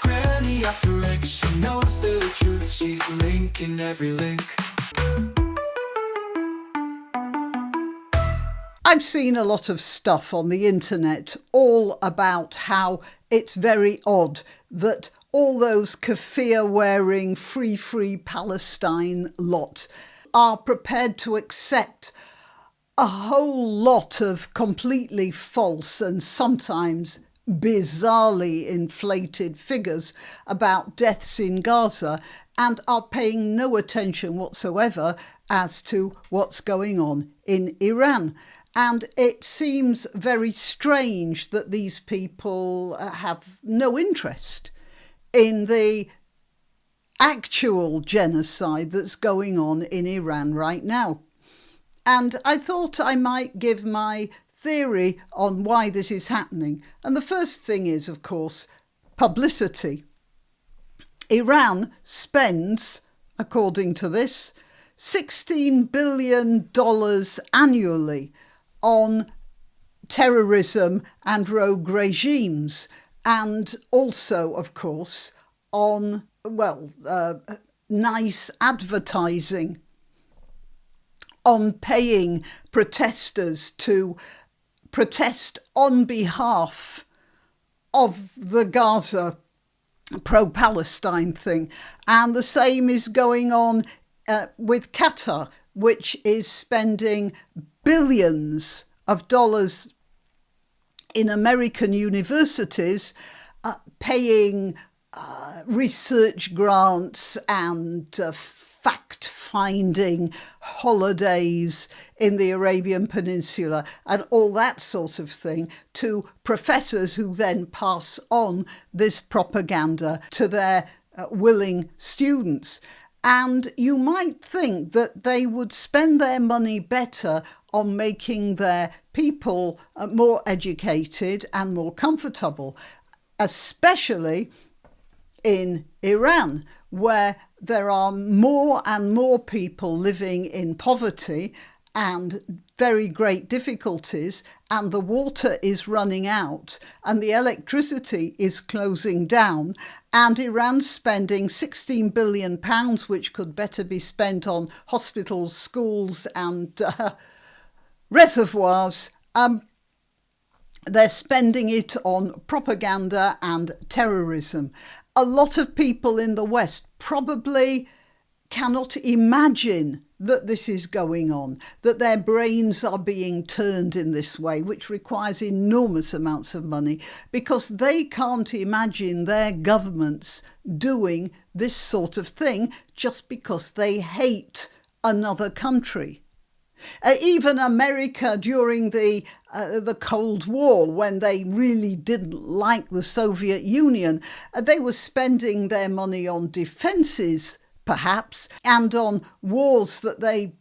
granniopteryx, she knows the truth, she's linking every link. I've seen a lot of stuff on the internet all about how it's very odd that all those keffiyeh-wearing free Palestine lot are prepared to accept a whole lot of completely false and sometimes bizarrely inflated figures about deaths in Gaza and are paying no attention whatsoever as to what's going on in Iran. And it seems very strange that these people have no interest in the actual genocide that's going on in Iran right now. And I thought I might give my theory on why this is happening. And the first thing is, of course, publicity. Iran spends, according to this, $16 billion annually on terrorism and rogue regimes, and also, of course, on, nice advertising, on paying protesters to protest on behalf of the Gaza pro-Palestine thing. And the same is going on with Qatar, which is spending billions of dollars in American universities paying research grants and fact-finding holidays in the Arabian Peninsula and all that sort of thing to professors who then pass on this propaganda to their willing students. And you might think that they would spend their money better on making their people more educated and more comfortable, especially in Iran, where there are more and more people living in poverty and very great difficulties, and the water is running out and the electricity is closing down, and Iran's spending £16 billion, which could better be spent on hospitals, schools and reservoirs. They're spending it on propaganda and terrorism. A lot of people in the West probably cannot imagine that this is going on, that their brains are being turned in this way, which requires enormous amounts of money, because they can't imagine their governments doing this sort of thing just because they hate another country. Even America during the Cold War, when they really didn't like the Soviet Union, they were spending their money on defences, perhaps, and on wars that they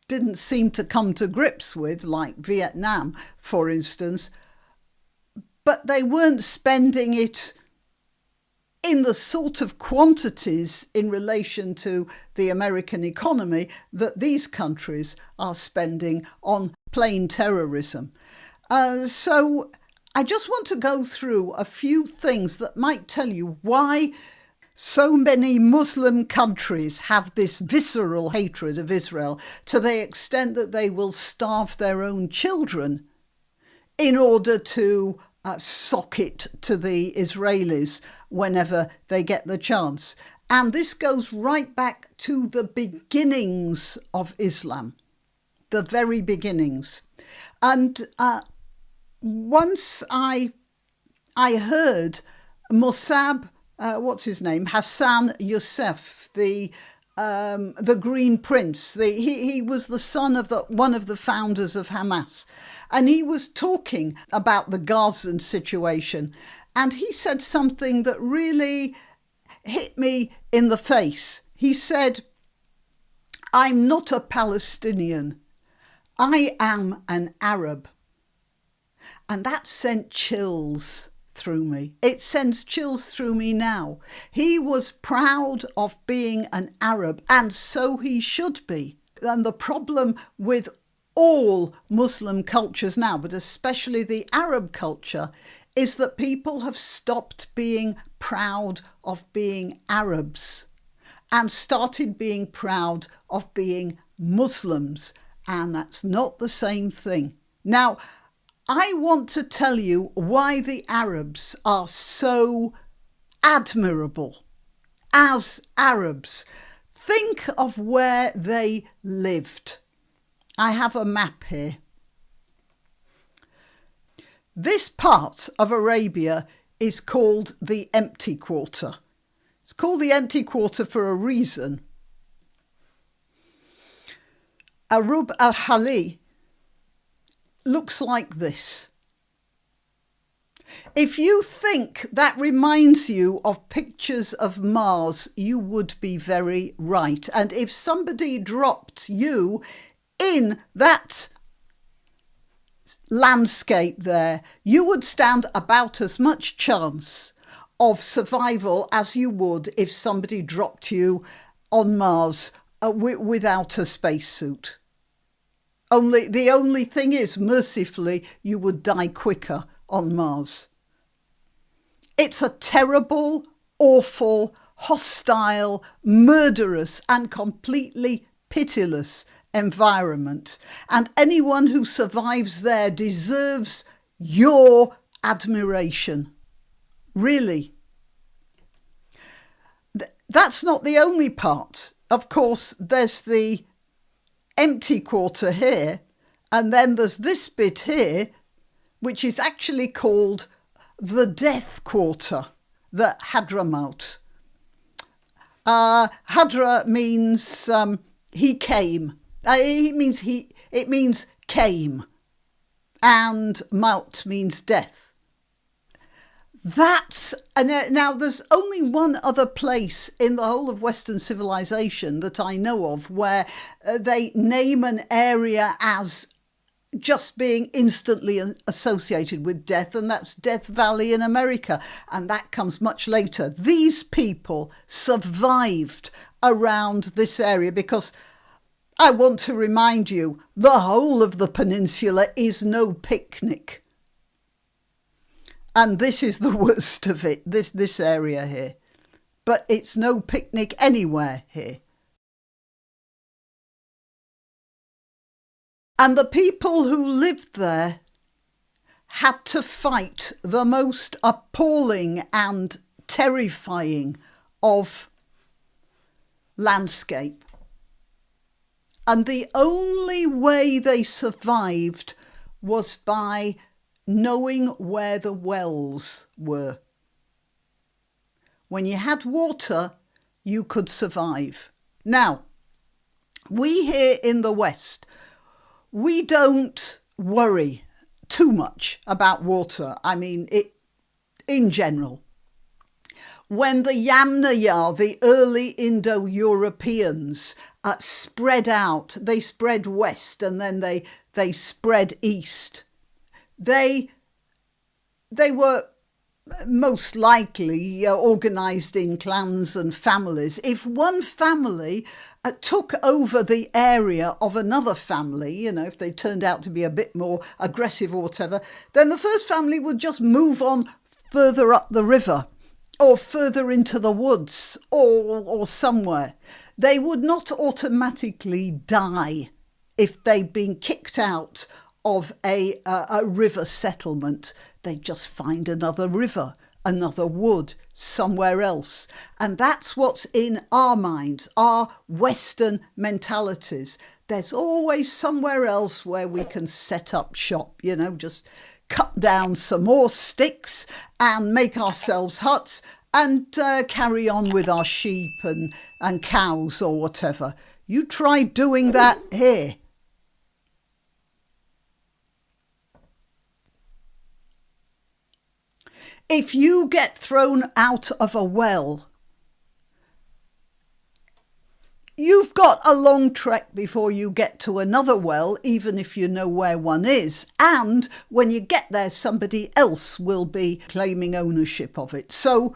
didn't seem to come to grips with, like Vietnam, for instance. But they weren't spending it in the sort of quantities in relation to the American economy that these countries are spending on plain terrorism. So I just want to go through a few things that might tell you why so many Muslim countries have this visceral hatred of Israel to the extent that they will starve their own children in order to sock it to the Israelis whenever they get the chance. And this goes right back to the beginnings of Islam, the very beginnings. And once I heard Mossab, Hassan Youssef, the Green Prince. He was the son of one of the founders of Hamas. And he was talking about the Gazan situation. And he said something that really hit me in the face. He said, "I'm not a Palestinian. I am an Arab." And that sent chills through me. It sends chills through me now. He was proud of being an Arab, and so he should be. And the problem with all Muslim cultures now, but especially the Arab culture, is that people have stopped being proud of being Arabs and started being proud of being Muslims. And that's not the same thing. Now, I want to tell you why the Arabs are so admirable as Arabs. Think of where they lived. I have a map here. This part of Arabia is called the Empty Quarter. It's called the Empty Quarter for a reason. Arub al-Hali looks like this. If you think that reminds you of pictures of Mars, you would be very right. And if somebody dropped you in that landscape there, you would stand about as much chance of survival as you would if somebody dropped you on Mars without a spacesuit. The only thing is, mercifully, you would die quicker on Mars. It's a terrible, awful, hostile, murderous and completely pitiless environment. And anyone who survives there deserves your admiration. Really. That's not the only part. Of course, there's the Empty Quarter here, and then there's this bit here, which is actually called the Death Quarter, the Hadramaut. Hadra means he came. It means came, and Maut means death. Now there's only one other place in the whole of Western civilization that I know of where they name an area as just being instantly associated with death, and that's Death Valley in America, and that comes much later. These people survived around this area because, I want to remind you, the whole of the peninsula is no picnic. And this is the worst of it, this area here. But it's no picnic anywhere here. And the people who lived there had to fight the most appalling and terrifying of landscape. And the only way they survived was by knowing where the wells were. When you had water, you could survive. Now, we here in the West, we don't worry too much about water. I mean, in general. When the Yamnaya, the early Indo-Europeans, spread out, they spread west and then they spread east. They were most likely organised in clans and families. If one family took over the area of another family, if they turned out to be a bit more aggressive or whatever, then the first family would just move on further up the river or further into the woods or somewhere. They would not automatically die if they'd been kicked out of a river settlement. They'd just find another river, another wood, somewhere else. And that's what's in our minds, our Western mentalities. There's always somewhere else where we can set up shop, just cut down some more sticks and make ourselves huts and carry on with our sheep and cows or whatever. You try doing that here. If you get thrown out of a well, you've got a long trek before you get to another well, even if you know where one is. And when you get there, somebody else will be claiming ownership of it. So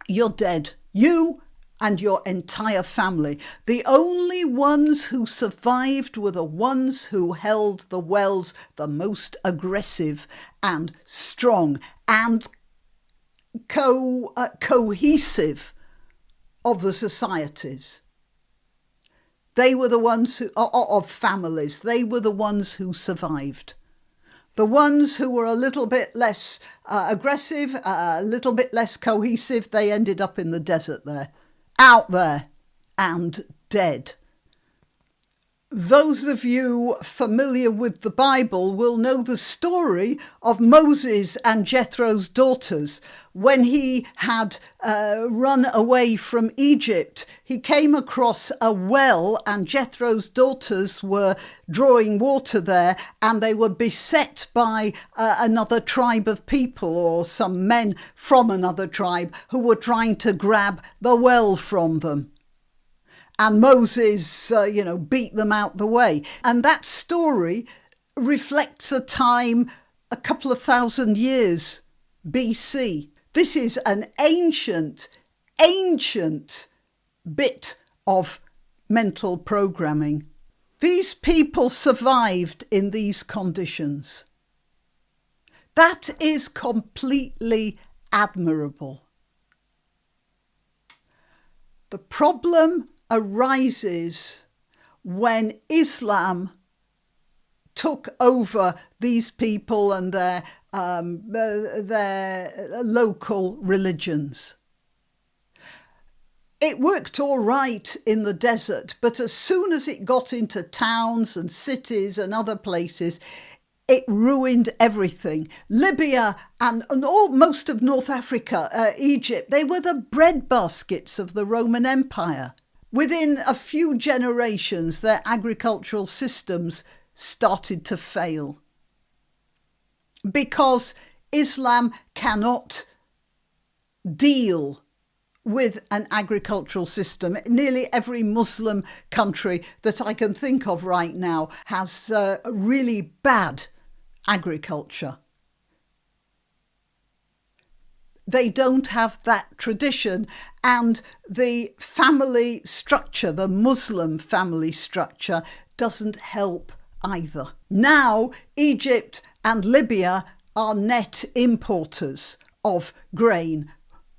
you're dead. You and your entire family. The only ones who survived were the ones who held the wells, the most aggressive and strong and cohesive of the societies. They were the ones who, of families, they were the ones who survived. The ones who were a little bit less aggressive, a little bit less cohesive, they ended up in the desert there, out there, and dead. Those of you familiar with the Bible will know the story of Moses and Jethro's daughters. When he had run away from Egypt, he came across a well, and Jethro's daughters were drawing water there, and they were beset by another tribe of people, or some men from another tribe, who were trying to grab the well from them. And Moses, beat them out the way. And that story reflects a time a couple of thousand years BC. This is an ancient bit of mental programming. These people survived in these conditions. That is completely admirable. The problem arises when Islam took over these people and their local religions. It worked all right in the desert, but as soon as it got into towns and cities and other places, it ruined everything. Libya and most of North Africa, Egypt, they were the breadbaskets of the Roman Empire. Within a few generations, their agricultural systems started to fail because Islam cannot deal with an agricultural system. Nearly every Muslim country that I can think of right now has really bad agriculture. They don't have that tradition, and the family structure, the Muslim family structure, doesn't help either. Now, Egypt and Libya are net importers of grain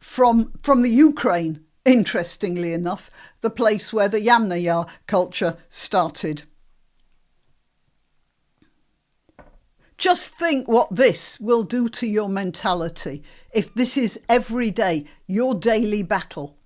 from the Ukraine, interestingly enough, the place where the Yamnaya culture started. Just think what this will do to your mentality if this is every day, your daily battle.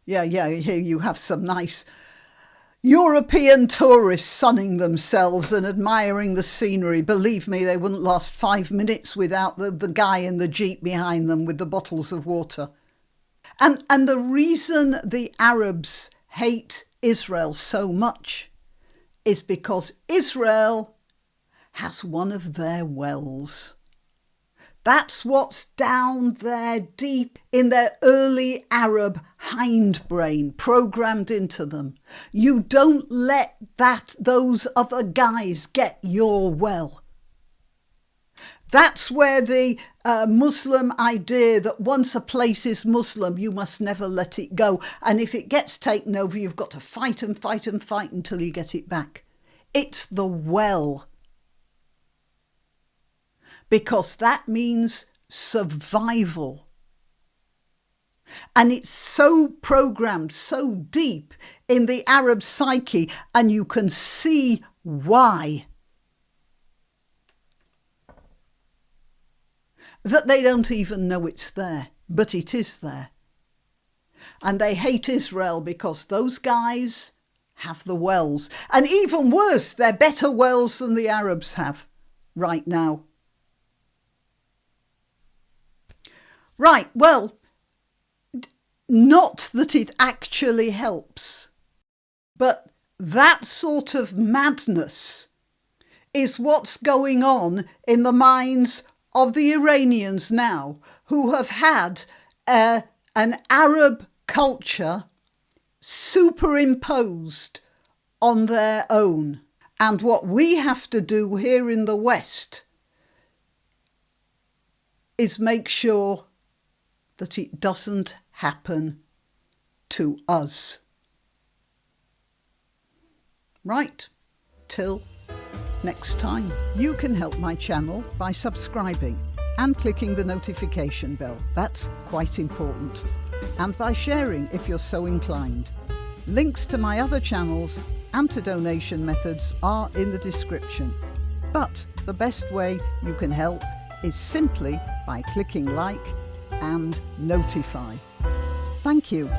Yeah, here you have some nice European tourists sunning themselves and admiring the scenery. Believe me, they wouldn't last 5 minutes without the guy in the Jeep behind them with the bottles of water. And the reason the Arabs hate Israel so much is because Israel has one of their wells. That's what's down there deep in their early Arab hindbrain, programmed into them. You don't let those other guys get your well. That's where the Muslim idea that once a place is Muslim, you must never let it go. And if it gets taken over, you've got to fight and fight and fight until you get it back. It's the well. Because that means survival. And it's so programmed, so deep in the Arab psyche, and you can see why. That they don't even know it's there, but it is there. And they hate Israel because those guys have the wells. And even worse, they're better wells than the Arabs have right now. Right, well, not that it actually helps, but that sort of madness is what's going on in the minds of the Iranians now, who have had an Arab culture superimposed on their own. And what we have to do here in the West is make sure that it doesn't happen to us. Right, till next time. You can help my channel by subscribing and clicking the notification bell. That's quite important. And by sharing if you're so inclined. Links to my other channels and to donation methods are in the description. But the best way you can help is simply by clicking like and notify. Thank you.